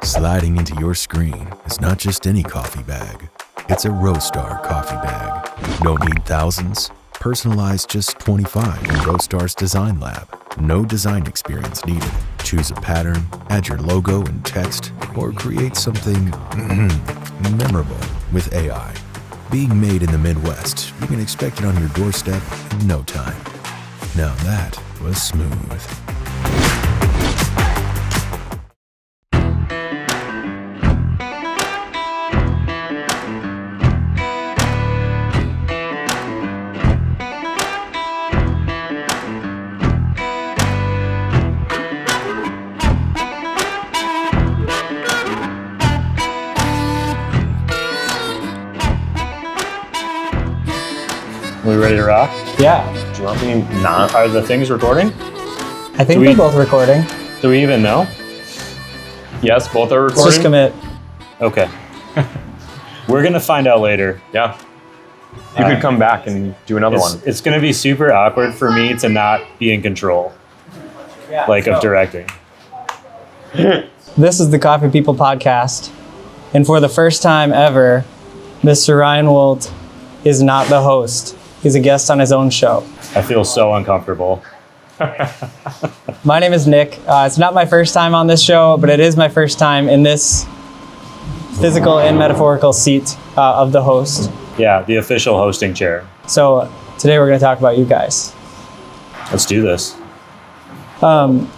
Sliding into your screen is not just any coffee bag. It's a Roastar coffee bag. Don't need thousands. Personalized just 25 in Roastar's Design Lab. No design experience needed. Choose a pattern, add your logo and text, or create something memorable with AI. Being made in the Midwest, you can expect it on your doorstep in no time. Now that was smooth. Are we ready to rock? Yeah. Do you want me not? Are the things recording? I think we're both recording. Do we even know? Yes, both are recording. Let's just commit. Okay. We're going to find out later. Yeah. You could come back and do another one. It's going to be super awkward for me to not be in control, of directing. This is the Coffee People podcast. And for the first time ever, Mr. Ryan Woldt is not the host. He's a guest on his own show. I feel so uncomfortable. My name is Nick. It's not my first time on this show, but it is my first time in this physical and metaphorical seat of the host. Yeah, the official hosting chair. So today we're going to talk about you guys. Let's do this. Ryan,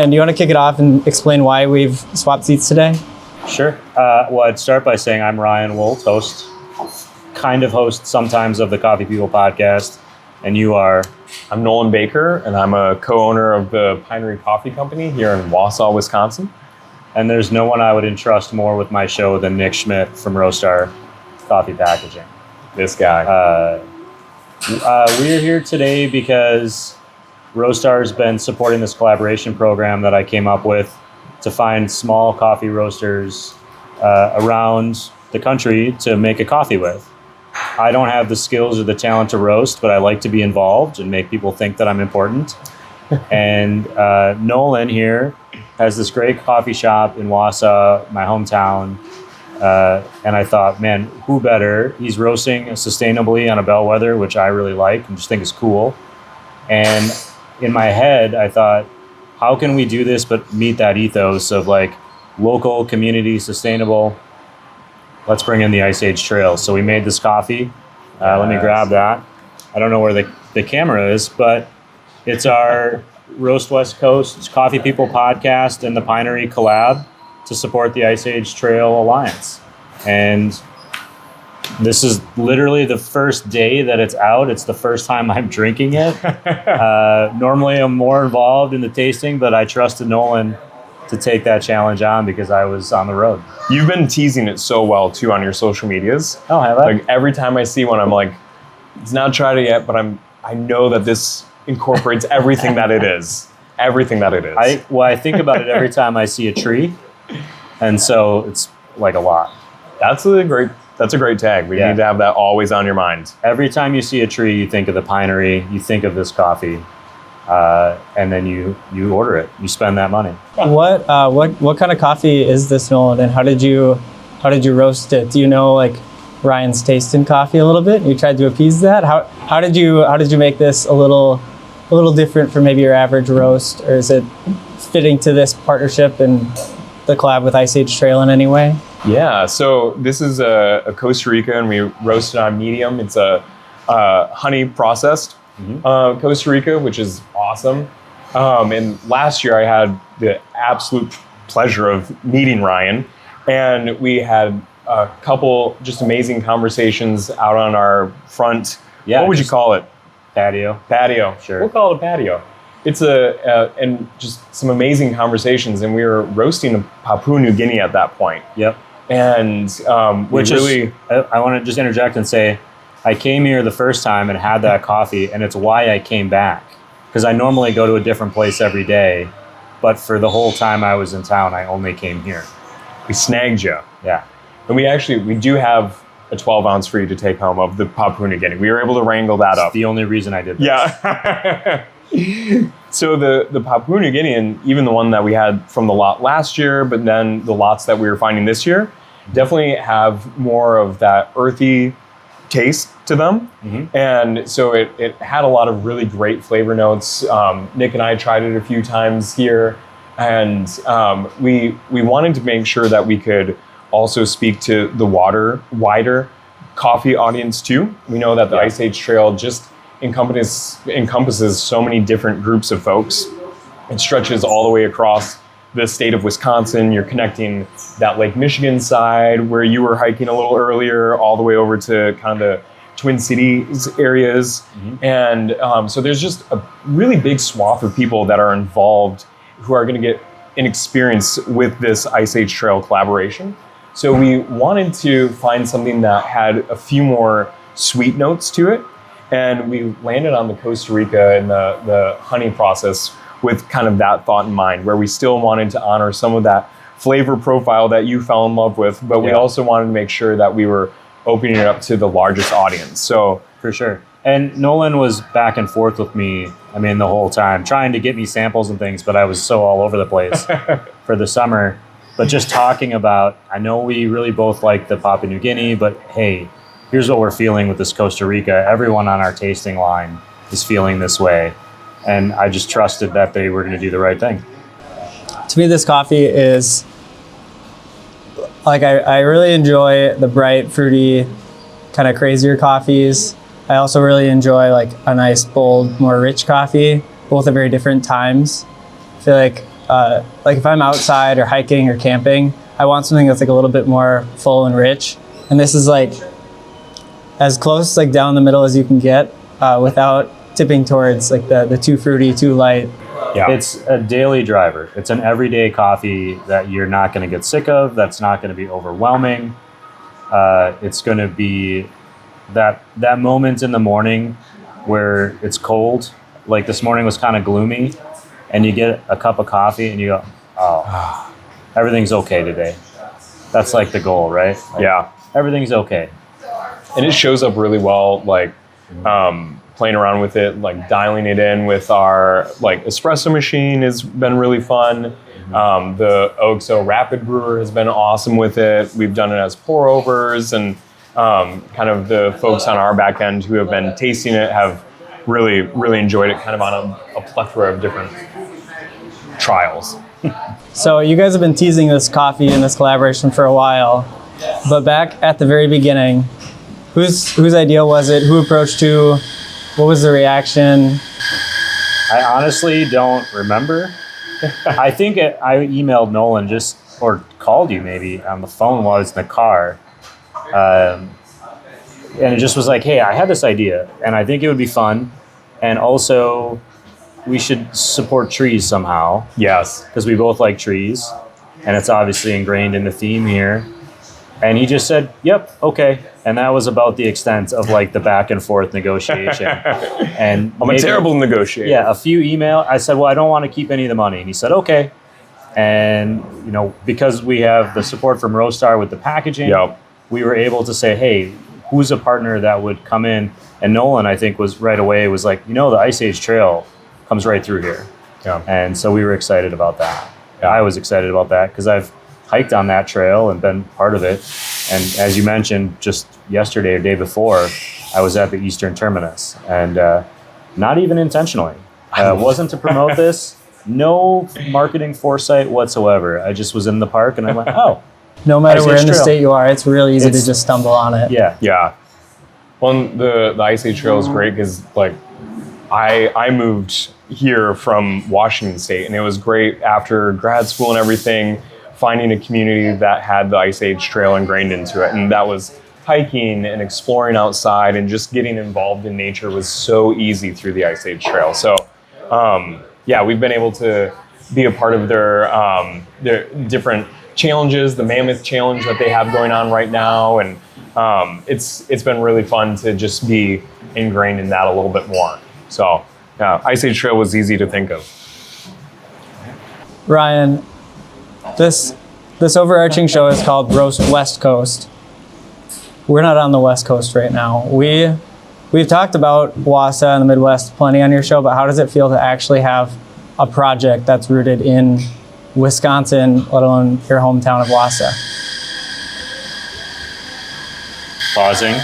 do you want to kick it off and explain why we've swapped seats today? Sure. Well, I'd start by saying I'm Ryan Woldt, host sometimes of the Coffee People podcast, and you are? I'm Nolan Baker, and I'm a co-owner of the Pinery Coffee Company here in Wausau, Wisconsin. And there's no one I would entrust more with my show than Nick Schmitt from Roastar Coffee Packaging. This guy. We're here today because Roastar has been supporting this collaboration program that I came up with to find small coffee roasters around the country to make a coffee with. I don't have the skills or the talent to roast, but I like to be involved and make people think that I'm important. And Nolan here has this great coffee shop in Wausau, my hometown. And I thought, man, who better? He's roasting sustainably on a bellwether, which I really like and just think is cool. And in my head, I thought, how can we do this but meet that ethos of local, community, sustainable? Let's bring in the Ice Age Trail. So we made this coffee. Let me grab that. I don't know where the camera is, but it's our Roast West Coast Coffee People podcast and the Pinery collab to support the Ice Age Trail Allance. And this is literally the first day that it's out. It's the first time I'm drinking it. Normally I'm more involved in the tasting, but I trusted Nolan to take that challenge on because I was on the road. You've been teasing it so well too on your social medias. Oh, have I? Every time I see one, I'm like, it's not tried it yet, but I know that this incorporates everything that it is. Everything that it is. I think about it every time I see a tree, and so it's like a lot. That's a great tag. We need to have that always on your mind. Every time you see a tree, you think of the Pinery, you think of this coffee. And then you order it. You spend that money. What kind of coffee is this, Nolan? And how did you roast it? Do you know Ryan's taste in coffee a little bit? You tried to appease that. How did you make this a little different from maybe your average roast, or is it fitting to this partnership and the collab with Ice Age Trail in any way? Yeah. So this is a Costa Rica, and we roast it on medium. It's a honey processed. Costa Rica, which is awesome. And last year I had the absolute pleasure of meeting Ryan, and we had a couple just amazing conversations out on our front. Yeah, what would you call it? Patio. Sure. We'll call it a patio. It's and just some amazing conversations, and we were roasting in Papua New Guinea at that point. Yep. And I want to just interject and say, I came here the first time and had that coffee, and it's why I came back. Because I normally go to a different place every day, but for the whole time I was in town, I only came here. We snagged you. Yeah. And we do have a 12 ounce for you to take home of the Papua New Guinea. We were able to wrangle that up. The only reason I did this. Yeah. So the Papua New Guinean, even the one that we had from the lot last year, but then the lots that we were finding this year, definitely have more of that earthy taste to them. And so it had a lot of really great flavor notes. Nick and I tried it a few times here, and we wanted to make sure that we could also speak to the wider coffee audience too. We know that the Ice Age Trail just encompasses so many different groups of folks. It stretches all the way across the state of Wisconsin. You're connecting that Lake Michigan side where you were hiking a little earlier, all the way over to kind of the Twin Cities areas. And so there's just a really big swath of people that are involved who are going to get an experience with this Ice Age Trail collaboration. So we wanted to find something that had a few more sweet notes to it. And we landed on the Costa Rica and the honey process with kind of that thought in mind, where we still wanted to honor some of that flavor profile that you fell in love with, but we also wanted to make sure that we were opening it up to the largest audience. So for sure. And Nolan was back and forth with me, the whole time, trying to get me samples and things, but I was so all over the place for the summer. But just talking about, I know we really both like the Papua New Guinea, but hey, here's what we're feeling with this Costa Rica. Everyone on our tasting line is feeling this way. And I just trusted that they were going to do the right thing. To me, this coffee is, I really enjoy the bright, fruity, kind of crazier coffees. I also really enjoy a nice, bold, more rich coffee, both at very different times. I feel like if I'm outside or hiking or camping, I want something that's a little bit more full and rich. And this is as close down the middle as you can get without tipping towards the too fruity, too light. Yeah. It's a daily driver. It's an everyday coffee that you're not going to get sick of. That's not going to be overwhelming. It's going to be that moment in the morning where it's cold. Like this morning was kind of gloomy, and you get a cup of coffee and you go, oh, everything's okay today. That's the goal, right? Everything's okay. And it shows up really well, playing around with it, dialing it in with our espresso machine has been really fun. The OXO Rapid Brewer has been awesome with it. We've done it as pour overs, and kind of the folks on our back end who have been tasting it have really, really enjoyed it, kind of on a plethora of different trials. So you guys have been teasing this coffee and this collaboration for a while, but back at the very beginning, whose idea was it? Who approached who? What was the reaction? I honestly don't remember. I think I emailed Nolan or called you maybe on the phone while I was in the car. And it just was hey, I had this idea and I think it would be fun. And also we should support trees somehow. Yes. Because we both like trees and it's obviously ingrained in the theme here. And he just said, yep, okay. And that was about the extent of the back and forth negotiation. And I'm a terrible negotiator. Yeah, a few emails. I said, well, I don't want to keep any of the money. And he said, okay. And, because we have the support from Roastar with the packaging, we were able to say, hey, who's a partner that would come in? And Nolan, I think, was right away, was the Ice Age Trail comes right through here. Yeah. And so we were excited about that. Yeah. I was excited about that because I've hiked on that trail and been part of it. And as you mentioned, just yesterday or day before, I was at the Eastern Terminus, and not even intentionally. Wasn't to promote this. No marketing foresight whatsoever. I just was in the park and I'm oh. No matter where in the state you are, it's real easy to just stumble on it. Yeah. Yeah. Well, the Ice Age Trail is great because I moved here from Washington State, and it was great after grad school and everything, finding a community that had the Ice Age Trail ingrained into it. And that was hiking and exploring outside, and just getting involved in nature was so easy through the Ice Age Trail. So we've been able to be a part of their different challenges, the Mammoth Challenge that they have going on right now. And it's been really fun to just be ingrained in that a little bit more. So Ice Age Trail was easy to think of. Ryan, this overarching show is called Roast West Coast. We're not on the West Coast right now. We we've talked about Wausau and the Midwest plenty on your show, but how does it feel to actually have a project that's rooted in Wisconsin, let alone your hometown of Wausau? Pausing.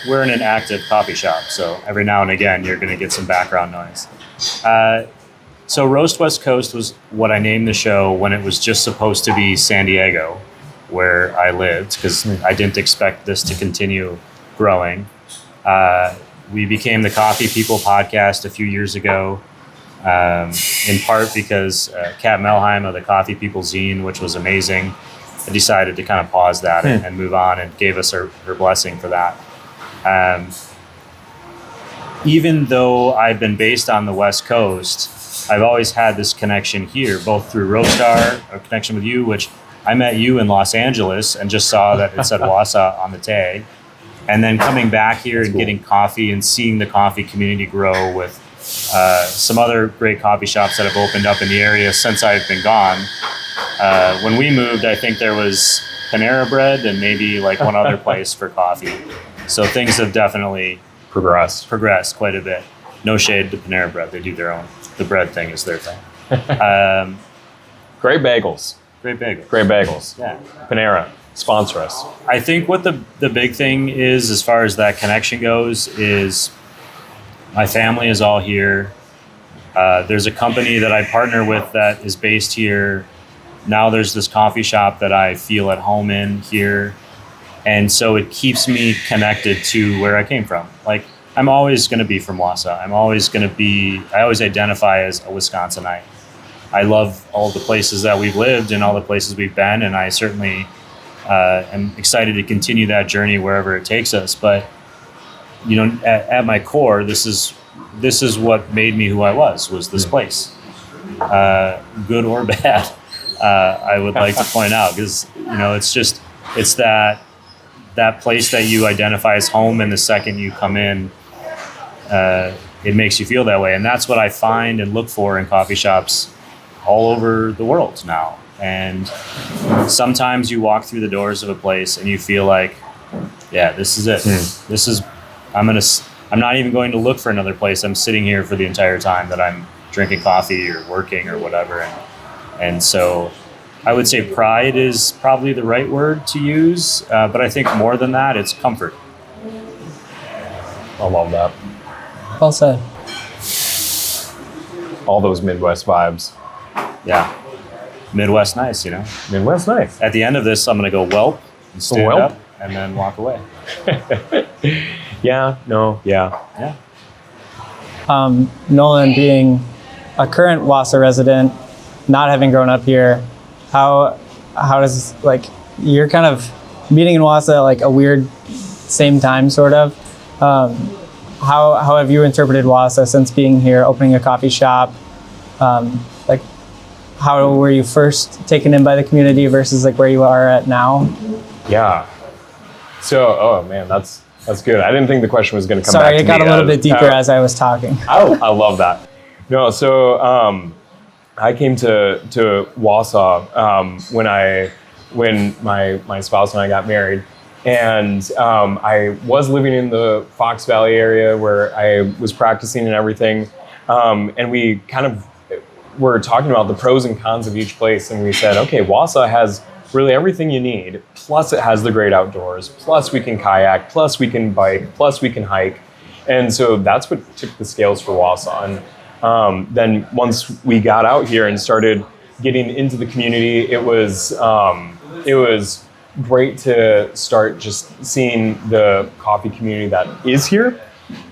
We're in an active coffee shop, so every now and again you're going to get some background noise. So Roast West Coast was what I named the show when it was just supposed to be San Diego, where I lived, because I didn't expect this to continue growing. We became the Coffee People podcast a few years ago, in part because Kat Melheim of the Coffee People zine, which was amazing, decided to kind of pause that and move on, and gave us her blessing for that. Even though I've been based on the West Coast, I've always had this connection here, both through Roastar, a connection with you, which I met you in Los Angeles and just saw that it said Wausau on the tag. And then coming back here and getting coffee and seeing the coffee community grow with some other great coffee shops that have opened up in the area since I've been gone. When we moved, I think there was Pinery Bread and maybe like one other place for coffee. So things have definitely progressed quite a bit. No shade to Pinery Bread. They do their own. The bread thing is their thing. Great bagels. Great bagels. Great bagels. Yeah. Panera, sponsor us. I think what the big thing is, as far as that connection goes, is my family is all here. There's a company that I partner with that is based here. Now there's this coffee shop that I feel at home in here. And so it keeps me connected to where I came from. Like, I'm always going to be from Wausau. I always identify as a Wisconsinite. I love all the places that we've lived and all the places we've been, and I certainly am excited to continue that journey wherever it takes us. But, you know, at my core, this is what made me who I was this place. Good or bad, I would like to point out, because, you know, it's that place that you identify as home, and the second you come in, it makes you feel that way. And that's what I find and look for in coffee shops all over the world now. And sometimes you walk through the doors of a place and you feel like, yeah, this is it. I'm not even going to look for another place. I'm sitting here for the entire time that I'm drinking coffee or working or whatever. And so I would say pride is probably the right word to use. But I think more than that, it's comfort. I love that. Well said. All those Midwest vibes. Yeah. Midwest nice, you know? Midwest nice. At the end of this, I'm going to go whelp and stand up and then walk away. Yeah. Nolan, being a current Wausau resident, not having grown up here, how does, like, you're kind of meeting in Wausau like a weird same time, sort of. How have you interpreted Wausau since being here, opening a coffee shop? Like, how were you first taken in by the community versus like where you are at now? Yeah. So, oh man, that's good. I didn't think the question was going to come back to me. Sorry, it got a little bit deeper as I was talking. I love that. No, so I came to Wausau when my spouse and I got married. And I was living in the Fox Valley area where I was practicing and everything. And we kind of were talking about the pros and cons of each place. And we said, okay, Wausau has really everything you need. Plus it has the great outdoors. Plus we can kayak. Plus we can bike. Plus we can hike. And so that's what tipped the scales for Wausau. And then once we got out here and started getting into the community, it was great to start just seeing the coffee community that is here.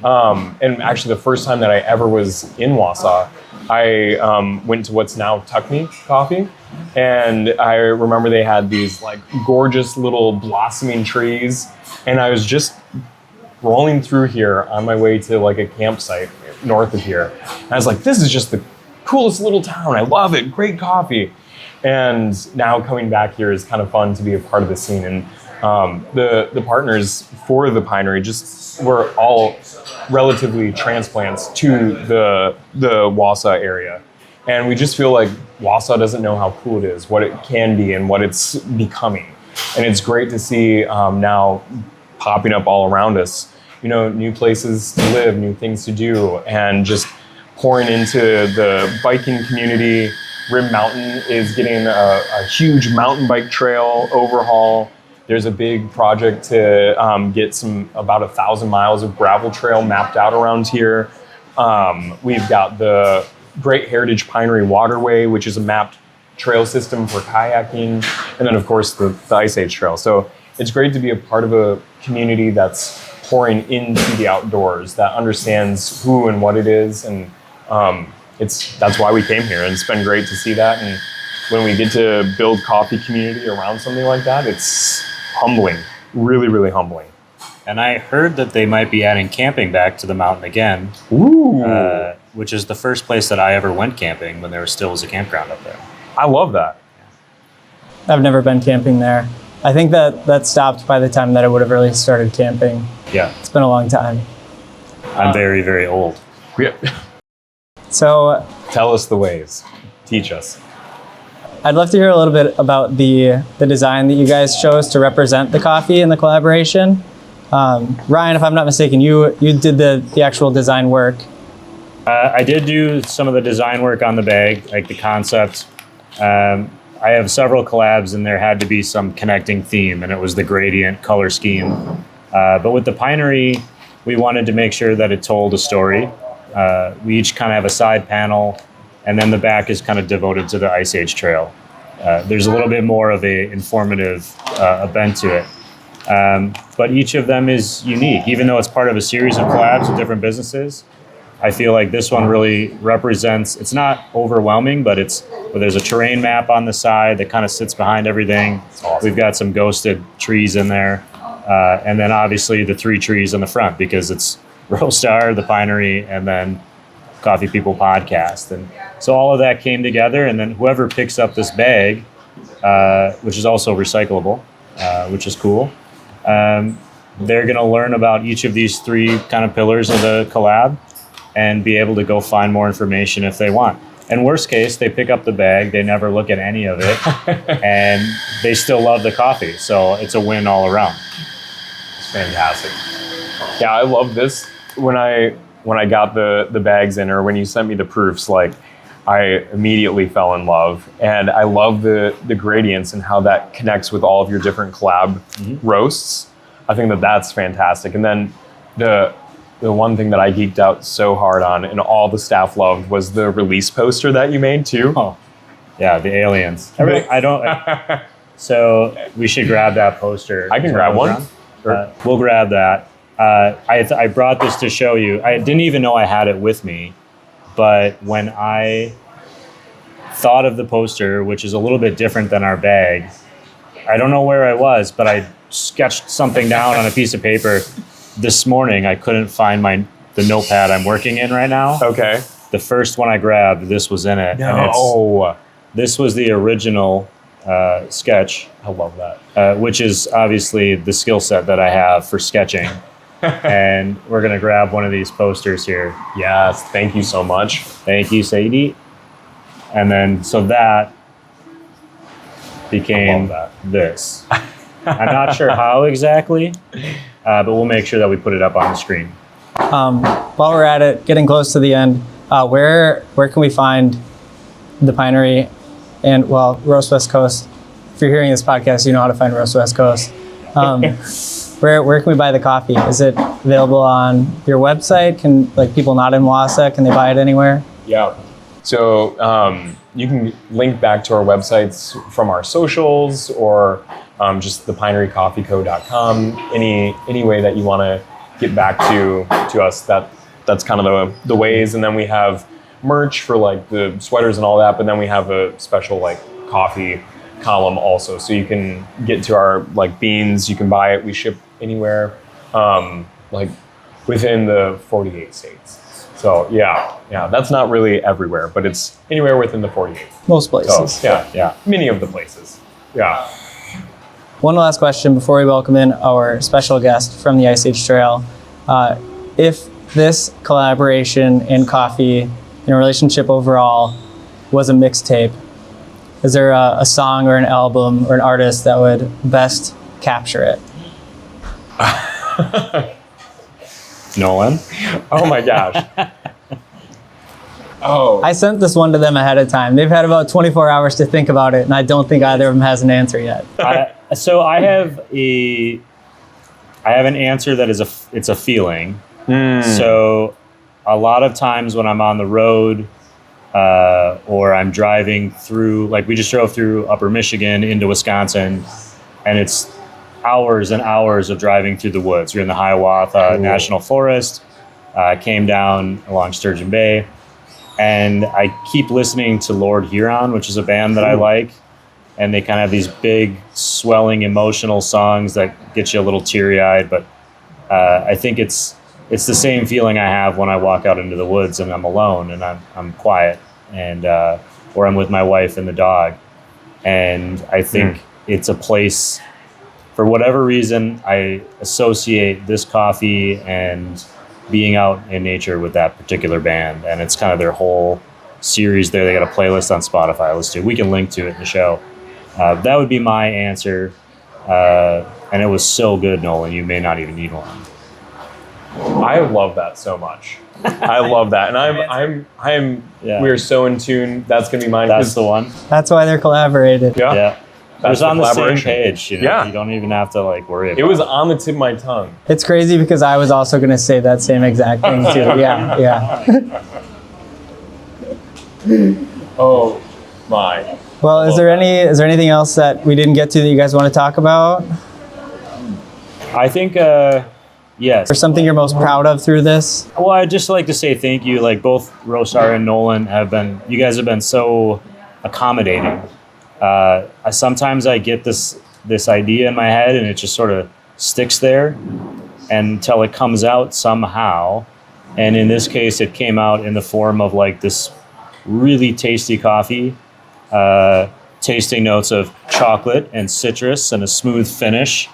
And actually the first time that I ever was in Wausau, I went to what's now Tuckney Coffee. And I remember they had these like gorgeous little blossoming trees. And I was just rolling through here on my way to like a campsite north of here. And I was like, this is just the coolest little town. I love it. Great coffee. And now coming back here is kind of fun to be a part of the scene. And the partners for the Pinery just were all relatively transplants to the Wausau area. And we just feel like Wausau doesn't know how cool it is, what it can be, and what it's becoming. And it's great to see now popping up all around us, new places to live, new things to do, and just pouring into the biking community. Rim Mountain is getting a huge mountain bike trail overhaul. There's a big project to get about 1,000 miles of gravel trail mapped out around here. We've got the Great Heritage Pinery Waterway, which is a mapped trail system for kayaking, and then of course the Ice Age Trail. So it's great to be a part of a community that's pouring into the outdoors, that understands who and what it is, and that's why we came here, and it's been great to see that. And when we get to build coffee community around something like that, it's humbling, really, really humbling. And I heard that they might be adding camping back to the mountain again. Ooh. Which is the first place that I ever went camping when there still was a campground up there. I love that. I've never been camping there. I think that stopped by the time that I would have really started camping. Yeah. It's been a long time. I'm very, very old. Yeah. So Tell us the ways. Teach us. I'd love to hear a little bit about the design that you guys chose to represent the coffee in the collaboration. Ryan, if I'm not mistaken, you did the actual design work. I did do some of the design work on the bag, like the concept. I have several collabs, and there had to be some connecting theme, and it was the gradient color scheme. But with the Pinery, we wanted to make sure that it told a story. We each kind of have a side panel, and then the back is kind of devoted to the Ice Age Trail. There's a little bit more of a informative bent to it. But each of them is unique. Even though it's part of a series of collabs with different businesses, I feel like this one really represents, it's not overwhelming, but there's a terrain map on the side that kind of sits behind everything. Awesome. We've got some ghosted trees in there. And then obviously the 3 trees on the front, because it's Roastar, the Pinery, and then Coffee People Podcast. And so all of that came together, and then whoever picks up this bag, which is also recyclable, which is cool, they're going to learn about each of these 3 kind of pillars of the collab and be able to go find more information if they want. And worst case, they pick up the bag, they never look at any of it, and they still love the coffee. So it's a win all around. It's fantastic. Yeah, I love this. When I got the bags in, or when you sent me the proofs, like, I immediately fell in love. And I love the gradients and how that connects with all of your different collab roasts. I think that's fantastic. And then the one thing that I geeked out so hard on, and all the staff loved, was the release poster that you made too. Oh, yeah, the aliens. So we should grab that poster. I can grab one. We'll grab that. I brought this to show you. I didn't even know I had it with me, but when I thought of the poster, which is a little bit different than our bag, I don't know where I was, but I sketched something down on a piece of paper. This morning, I couldn't find the notepad I'm working in right now. Okay. The first one I grabbed, this was in it. No. This was the original sketch. I love that. Which is obviously the skill set that I have for sketching. And we're going to grab one of these posters here. Yes, thank you so much. Thank you, Sadie. And then, so that became this. I'm not sure how exactly, but we'll make sure that we put it up on the screen. While we're at it, getting close to the end, where can we find the Pinery and, well, Roast West Coast? If you're hearing this podcast, you know how to find Roast West Coast. Where can we buy the coffee? Is it available on your website? Can, like, people not in Wausau, can they buy it anywhere? Yeah. So you can link back to our websites from our socials, or just thepinerycoffeeco.com. Any way that you want to get back to us, that's kind of the ways. And then we have merch for, like, the sweaters and all that, but then we have a special, like, coffee column also, so you can get to our, like, beans. You can buy it. We ship anywhere, like, within the 48 states. So yeah, that's not really everywhere, but it's anywhere within the 48. Most places. So, yeah, many of the places. Yeah. One last question before we welcome in our special guest from the Ice Age Trail. If this collaboration in coffee and relationship overall was a mixtape, is there a song or an album or an artist that would best capture it? Nolan. Oh my gosh. Oh. I sent this one to them ahead of time. They've had about 24 hours to think about it, and I don't think either of them has an answer yet. So I have an answer that it's a feeling. So a lot of times when I'm on the road or I'm driving through, like we just drove through Upper Michigan into Wisconsin, and it's hours and hours of driving through the woods. We're in the Hiawatha National Forest, came down along Sturgeon Bay, and I keep listening to Lord Huron, which is a band that I like, and they kind of have these big, swelling, emotional songs that get you a little teary-eyed, but I think it's the same feeling I have when I walk out into the woods and I'm alone and I'm quiet, and or I'm with my wife and the dog, and I think it's a place, for whatever reason, I associate this coffee and being out in nature with that particular band, and it's kind of their whole series there. They got a playlist on Spotify. We can link to it in the show. That would be my answer, and it was so good, Nolan. You may not even need one. I love that so much. I love that, and we're so in tune. That's gonna be mine. That's the one. That's why they're collaborated. Yeah. It was on the same collaboration page. You know? Yeah. You don't even have to worry about it. It was on the tip of my tongue. It's crazy because I was also going to say that same exact thing too. Yeah. Oh my. Well, is there anything else that we didn't get to that you guys want to talk about? I think, yes. Or something you're most proud of through this? Well, I'd just like to say thank you. Both Roastar and Nolan you guys have been so accommodating. Sometimes I get this idea in my head and it just sort of sticks there until it comes out somehow. And in this case, it came out in the form of this really tasty coffee, tasting notes of chocolate and citrus and a smooth finish,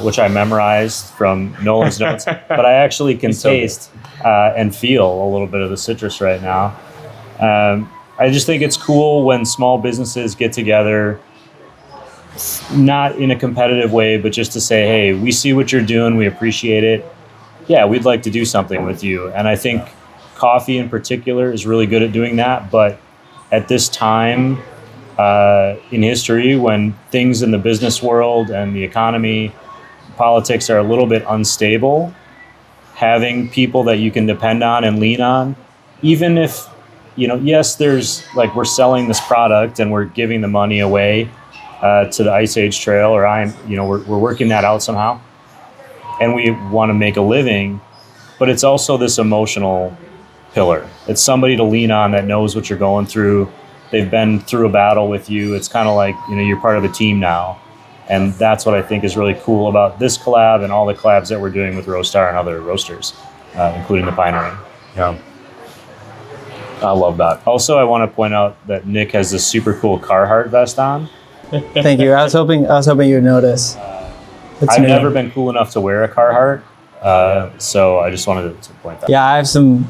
which I memorized from Nolan's notes. But I actually can taste and feel a little bit of the citrus right now. I just think it's cool when small businesses get together, not in a competitive way, but just to say, hey, we see what you're doing, we appreciate it. Yeah, we'd like to do something with you. And I think coffee in particular is really good at doing that. But at this time in history, when things in the business world and the economy, politics are a little bit unstable, having people that you can depend on and lean on, even if yes, there's we're selling this product and we're giving the money away to the Ice Age Trail, or we're working that out somehow, and we want to make a living, but it's also this emotional pillar. It's somebody to lean on that knows what you're going through. They've been through a battle with you. It's kind of you're part of the team now, and that's what I think is really cool about this collab and all the collabs that we're doing with Roastar and other roasters, including the Pinery. Yeah. I love that. Also, I want to point out that Nick has this super cool Carhartt vest on. Thank you. I was hoping you would notice. I've never been cool enough to wear a Carhartt, so I just wanted to point that out. Yeah, I have some,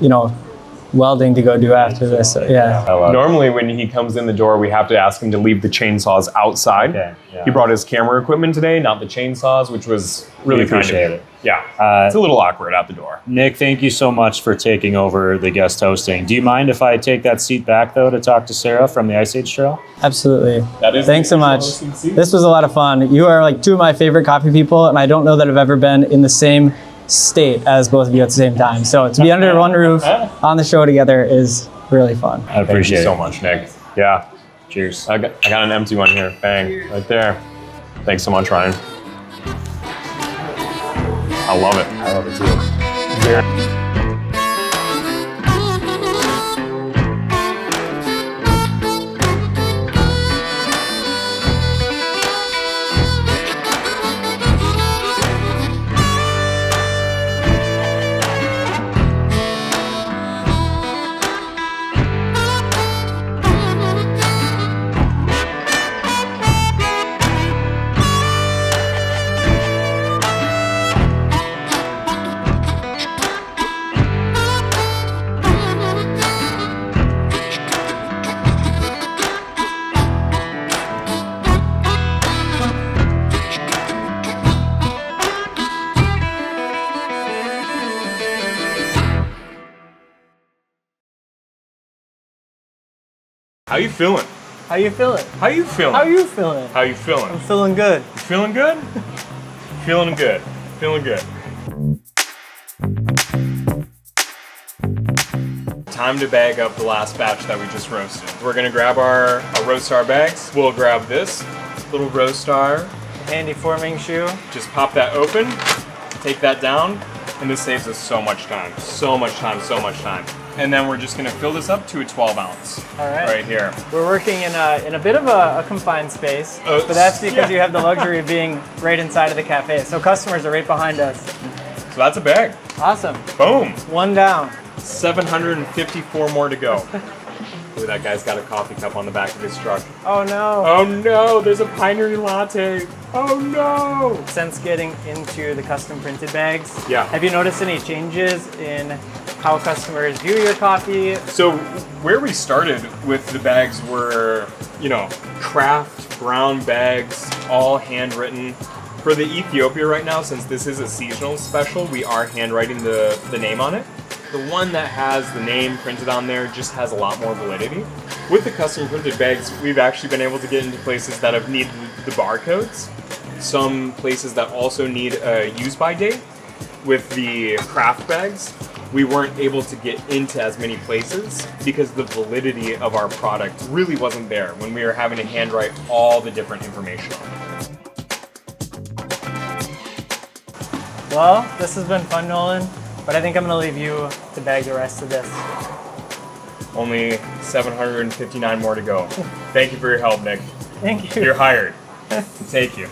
welding to go do after this. So, yeah. Normally, when he comes in the door, we have to ask him to leave the chainsaws outside. Okay, yeah. He brought his camera equipment today, not the chainsaws, which was really kind of it. Yeah, it's a little awkward at the door. Nick, thank you so much for taking over the guest hosting. Do you mind if I take that seat back, though, to talk to Sarah from the Ice Age Trail? Absolutely. That is Thanks so much. This was a lot of fun. You are two of my favorite coffee people, and I don't know that I've ever been in the same state as both of you at the same time. So to be under one roof on the show together is really fun. I appreciate it so much, Nick. Yeah. Cheers. I got an empty one here. Bang. Right there. Thanks so much, Ryan. I love it. I love it too. Yeah. How you feeling? How you feeling? How you feeling? How you feeling? How you feeling? I'm feeling good. You feeling good? Feeling good. Feeling good. Time to bag up the last batch that we just roasted. We're gonna grab our Roastar bags. We'll grab this little Roastar. Handy forming shoe. Just pop that open, take that down, and this saves us so much time. So much time, so much time. And then we're just gonna fill this up to a 12 ounce. All right. Right here. We're working in a bit of a confined space, but that's because you have the luxury of being right inside of the cafe. So customers are right behind us. So that's a bag. Awesome. Boom. One down. 754 more to go. Look, that guy's got a coffee cup on the back of his truck. Oh no. Oh no, there's a Pinery latte. Oh no. Since getting into the custom printed bags, Yeah. have you noticed any changes in how customers view your coffee? So where we started with the bags were, craft brown bags, all handwritten. For the Ethiopia right now, since this is a seasonal special, we are handwriting the name on it. The one that has the name printed on there just has a lot more validity. With the custom printed bags, we've actually been able to get into places that have needed the barcodes. Some places that also need a use-by date. With the craft bags, we weren't able to get into as many places because the validity of our product really wasn't there when we were having to handwrite all the different information on it. Well, this has been fun, Nolan, but I think I'm gonna leave you to bag the rest of this. Only 759 more to go. Thank you for your help, Nick. Thank you. You're hired. Thank you.